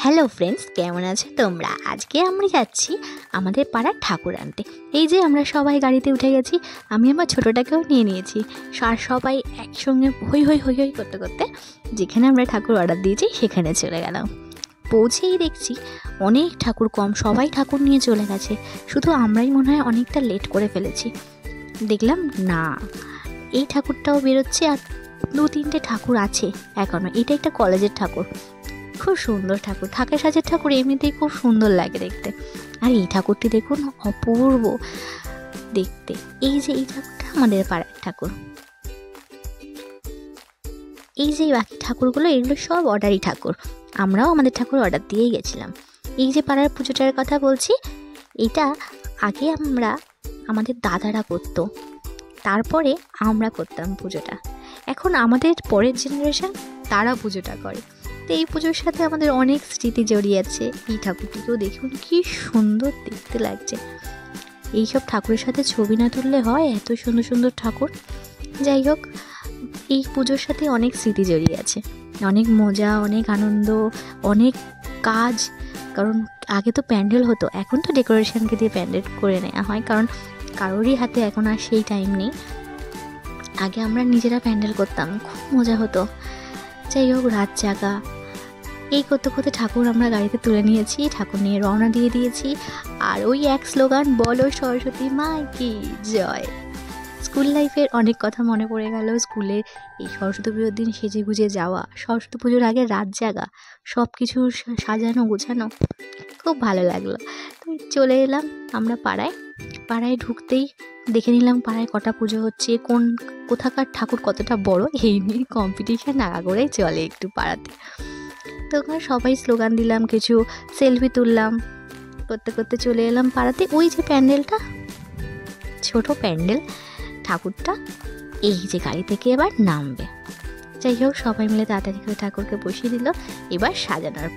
Hello friends, কেমন আছো তোমরা? আজকে আমরা যাচ্ছি আমাদের পাড়ার ঠাকুর আনতে। এই যে আমরা সবাই গাড়িতে উঠে গেছি, আমি আমার ছোটোটাকেও নিয়ে নিয়েছি। আর সবাই একসঙ্গে হই হই হই হই করতে করতে যেখানে আমরা ঠাকুর অর্ডার দিয়েছি সেখানে চলে গেলাম। পৌঁছেই দেখছি অনেক ঠাকুর কম, সবাই ঠাকুর নিয়ে চলে গেছে, শুধু আমরাই মনে হয় অনেকটা লেট করে ফেলেছি। দেখলাম না, এই ঠাকুরটাও বেরোচ্ছে আর 2-3টে ঠাকুর আছে এখনও। এটা একটা কলেজের ঠাকুর, খুব সুন্দর ঠাকুর। ঢাকাই সাজের ঠাকুর এমনিতেই খুব সুন্দর লাগে দেখতে, আর এই ঠাকুরটি দেখুন অপূর্ব দেখতে। এই যে এই ঠাকুরটা আমাদের পাড়ার ঠাকুর। এই যে বাকি ঠাকুরগুলো, এগুলো সব অর্ডারি ঠাকুর, আমরাও আমাদের ঠাকুর অর্ডার দিয়েই গেছিলাম। এই যে পাড়ার পুজোটার কথা বলছি, এটা আগে আমাদের দাদারা করতো, তারপরে আমরা করতাম পুজোটা। এখন আমাদের পরের জেনারেশন তারা পুজোটা করে। তো এই পুজোর সাথে আমাদের অনেক স্মৃতি জড়িয়ে আছে। এই ঠাকুরটিকেও দেখুন কি সুন্দর দেখতে লাগছে। এইসব ঠাকুরের সাথে ছবি না তুললে হয়? এত সুন্দর সুন্দর ঠাকুর। যাই হোক, এই পুজোর সাথে অনেক স্মৃতি জড়িয়ে আছে, অনেক মজা, অনেক আনন্দ, অনেক কাজ। কারণ আগে তো প্যান্ডেল হতো, এখন তো ডেকোরেশনকে দিয়ে প্যান্ডেল করে নেওয়া হয়, কারণ কারোরই হাতে এখন আর সেই টাইম নেই। আগে আমরা নিজেরা প্যান্ডেল করতাম, খুব মজা হতো। যাই হোক, রাত জাগা এই করতে করতে ঠাকুর আমরা গাড়িতে তুলে নিয়েছি, ঠাকুর নিয়ে রওনা দিয়ে দিয়েছি। আর ওই এক স্লোগান, বলো সরস্বতী মা কি জয়। স্কুল লাইফের অনেক কথা মনে পড়ে গেল। স্কুলে এই সরস্বতী পুজোর দিন সেজে গুজে যাওয়া, সরস্বতী পুজোর আগে রাত জাগা, সব কিছু সাজানো গোছানো, খুব ভালো লাগলো। তো চলে এলাম আমরা পাড়ায় ঢুকতেই দেখে নিলাম পাড়ায় কটা পুজো হচ্ছে, কোথাকার ঠাকুর কতটা বড়, এই নিয়ে কম্পিটিশান আগাগোড়াই চলে একটু পাড়াতে। তো ওখানে সবাই স্লোগান দিলাম, কিছু সেলফি তুললাম, করতে করতে চলে এলাম পাড়াতে। ওই যে প্যান্ডেলটা, ছোট প্যান্ডেল, ঠাকুরটা এই যে গাড়ি থেকে এবার নামবে। যাই হোক, সবাই মিলে তাড়াতাড়ি করে ঠাকুরকে বসিয়ে দিল। এবার সাজানোর